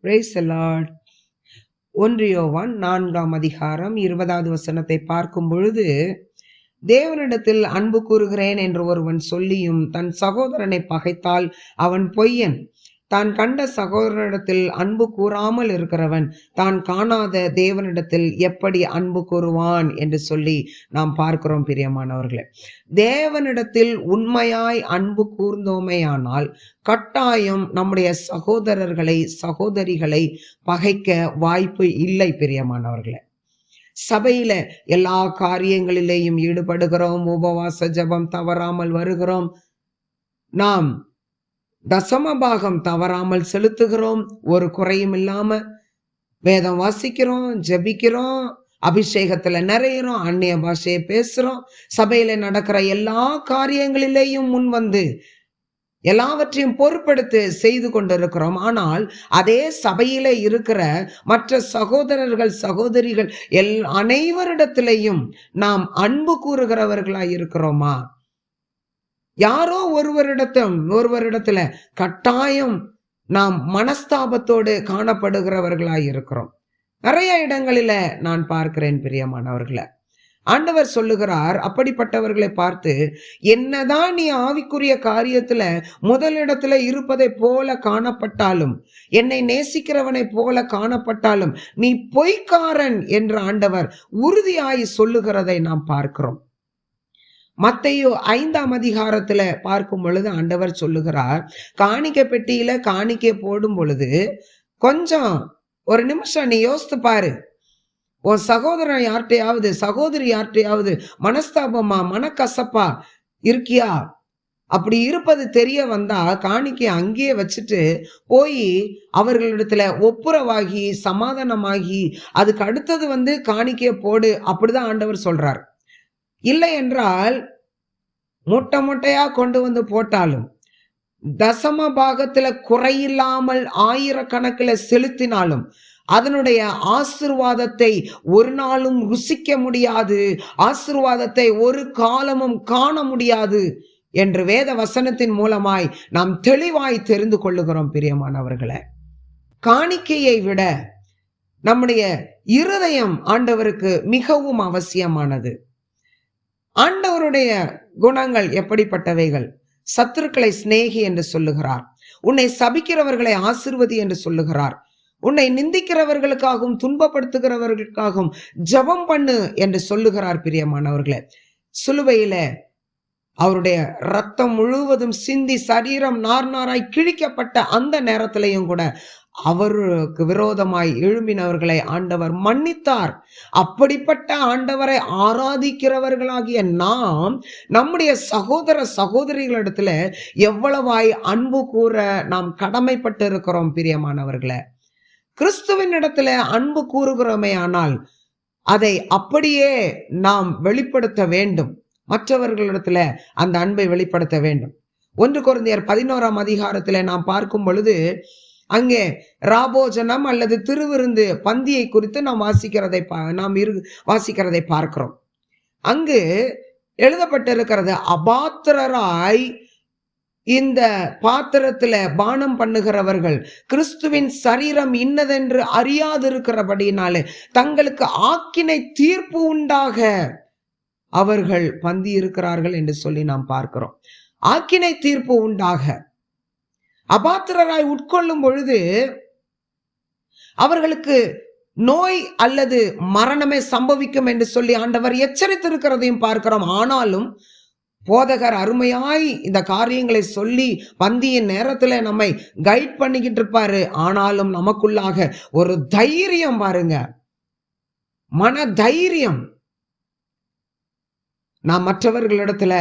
Praise the Lord. 1 யோவான் 4ஆம் அதிகாரம் 20வது வசனத்தை பார்க்கும் பொழுது, தேவனிடத்தில் அன்பு கூறுகிறேன் என்று ஒருவன் சொல்லியும் தன் சகோதரனை பகைத்தால் அவன் பொய்யன். தான் கண்ட சகோதரனிடத்தில் அன்பு கூறாமல் இருக்கிறவன் தான் காணாத தேவனிடத்தில் எப்படி அன்பு கூறுவான் என்று சொல்லி நாம் பார்க்கிறோம். பிரியமானவர்களே, தேவனிடத்தில் உண்மையாய் அன்பு கூர்ந்தோமேயானால் கட்டாயம் நம்முடைய சகோதரர்களை சகோதரிகளை பகைக்க வாய்ப்பு இல்லை. பிரியமானவர்களே, சபையில எல்லா காரியங்களிலேயும் ஈடுபடுகிறோம், உபவாச ஜெபம் தவறாமல் வருகிறோம், நாம் தசமபாகம் தவறாமல் செலுத்துகிறோம், ஒரு குறையும் இல்லாம வேதம் வாசிக்கிறோம், ஜெபிக்கிறோம், அபிஷேகத்துல நிறையிறோம், அந்நிய பாஷையை பேசுறோம், சபையில நடக்கிற எல்லா காரியங்களிலேயும் முன் வந்து எல்லாவற்றையும் பொறுப்பெடுத்து செய்து கொண்டிருக்கிறோம். ஆனால் அதே சபையில இருக்கிற மற்ற சகோதரர்கள் சகோதரிகள் அனைவரிடத்திலையும் நாம் அன்பு கூறுகிறவர்களாய் இருக்கிறோமா? யாரோ ஒருவரிடத்துல கட்டாயம் நாம் மனஸ்தாபத்தோடு காணப்படுகிறவர்களாய் இருக்கிறோம். நிறைய இடங்களில நான் பார்க்கிறேன். பிரியமானவர்களை, ஆண்டவர் சொல்லுகிறார், அப்படிப்பட்டவர்களை பார்த்து, என்னதான் நீ ஆவிக்குரிய காரியத்துல முதலிடத்துல இருப்பதை போல காணப்பட்டாலும், என்னை நேசிக்கிறவனை போல காணப்பட்டாலும் நீ பொய்க்காரன் என்று ஆண்டவர் உறுதியாய் சொல்லுகிறதை நாம் பார்க்கிறோம். மத்தேயு 5ஆம் அதிகாரத்துல பார்க்கும் பொழுது ஆண்டவர் சொல்லுகிறார், காணிக்கை பெட்டியில காணிக்கை போடும் பொழுது கொஞ்சம் ஒரு நிமிஷம் நீ யோசித்து பாரு. உன் சகோதரன் யார்கிட்டையாவது சகோதரி யார்கிட்டையாவது மனஸ்தாபமா மனக்கசப்பா இருக்கியா? அப்படி இருப்பது தெரிய வந்தா காணிக்கை அங்கேயே வச்சுட்டு போய் அவர்களிடத்துல ஒப்புரவாகி சமாதானமாகி அதுக்கு அடுத்தது காணிக்கையை போடு. அப்படிதான் ஆண்டவர் சொல்றார். இல்லை என்றால் மூட்டை மூட்டையா கொண்டு வந்து போட்டாலும், தசம பாகத்துல குறையில்லாமல் ஆயிரக்கணக்கில் செலுத்தினாலும் அதனுடைய ஆசீர்வாதத்தை ஒரு நாளும் ருசிக்க முடியாது, ஆசீர்வாதத்தை ஒரு காலமும் காண முடியாது என்று வேத வசனத்தின் மூலமாய் நாம் தெளிவாய் தெரிந்து கொள்ளுகிறோம். பிரியமானவர்களே, காணிக்கையை விட நம்முடைய இருதயம் ஆண்டவருக்கு மிகவும் அவசியமானது. ஆண்டவருடைய குணங்கள் எப்படிப்பட்டவைகள்? சத்துருக்களை சிநேகி என்று சொல்லுகிறார், உன்னை சபிக்கிறவர்களை ஆசீர்வதி என்று சொல்லுகிறார், உன்னை நிந்திக்கிறவர்களுக்காகவும் துன்பப்படுத்துகிறவர்களுக்காகவும் ஜெபம் பண்ணு என்று சொல்லுகிறார். பிரியமானவர்களே, சிலுவையில அவருடைய ரத்தம் முழுவதும் சிந்தி சரீரம் நார் நாராய் கிழிக்கப்பட்ட அந்த நேரத்திலையும் கூட அவருக்கு விரோதமாய் எழும்பினவர்களை ஆண்டவர் மன்னித்தார். அப்படிப்பட்ட ஆண்டவரை ஆராதிக்கிறவர்களாகிய நாம் நம்முடைய சகோதர சகோதரிகளிடத்துல எவ்வளவாய் அன்பு கூற நாம் கடமைப்பட்டு இருக்கிறோம். பிரியமானவர்களே, கிறிஸ்துவின் இடத்துல அன்பு கூறுகிறோமே ஆனால் அதை அப்படியே நாம் வெளிப்படுத்த வேண்டும். மற்றவர்களிடத்துல அந்த அன்பை வெளிப்படுத்த வேண்டும். 1 கொரிந்தியர் 11ஆம் அதிகாரத்துல நாம் பார்க்கும் பொழுது அங்கே ராபோஜனம் அல்லது திருவிருந்து பந்தியை குறித்து நாம் வாசிக்கிறதை பார்க்கிறோம். அங்கு எழுதப்பட்டிருக்கிறது, அபாத்திரராய் இந்த பாத்திரத்துல பானம் பண்ணுகிறவர்கள் கிறிஸ்துவின் சரீரம் இன்னதென்று அறியாதிருக்கிறபடினாலே தங்களுக்கு ஆக்கினை தீர்ப்பு உண்டாக அவர்கள் பந்தி இருக்கிறார்கள் என்று சொல்லி நாம் பார்க்கிறோம். ஆக்கினை தீர்ப்பு உண்டாக அபாத்திரராய் உட்கொள்ளும் பொழுது அவர்களுக்கு நோய் அல்லது மரணமே சம்பவிக்கும் என்று சொல்லி ஆண்டவர் எச்சரித்திருக்கிறதையும் பார்க்கிறோம். ஆனாலும் போதகர் அருமையாய் இந்த காரியங்களை சொல்லி பந்தியின் நேரத்துல நம்மை கைட் பண்ணிக்கிட்டு இருப்பாரு. ஆனாலும் நமக்குள்ளாக ஒரு தைரியம் பாருங்க, மன தைரியம். நாம் மற்றவர்களிடத்துல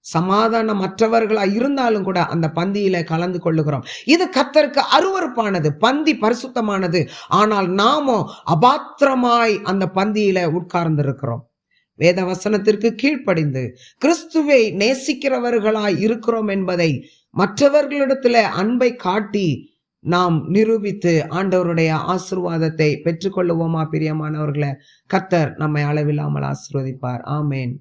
சமாதானமற்றவர்களா இருந்தாலும் கூட அந்த பந்தியில கலந்து கொள்ளுகிறோம். இது கர்த்தருக்கு அருவருப்பானது. பந்தி பரிசுத்தமானது. ஆனால் நாமோ அபாத்திரமாய் அந்த பந்தியில உட்கார்ந்து இருக்கிறோம். வேத வசனத்திற்கு கீழ்ப்படிந்து கிறிஸ்துவை நேசிக்கிறவர்களாய் இருக்கிறோம் என்பதை மற்றவர்களிடத்துல அன்பை காட்டி நாம் நிரூபித்து ஆண்டவருடைய ஆசீர்வாதத்தை பெற்றுக்கொள்ளுவோமா? பிரியமானவர்களே, கர்த்தர் நம்மை அளவில்லாமல் ஆசீர்வதிப்பார். ஆமேன்.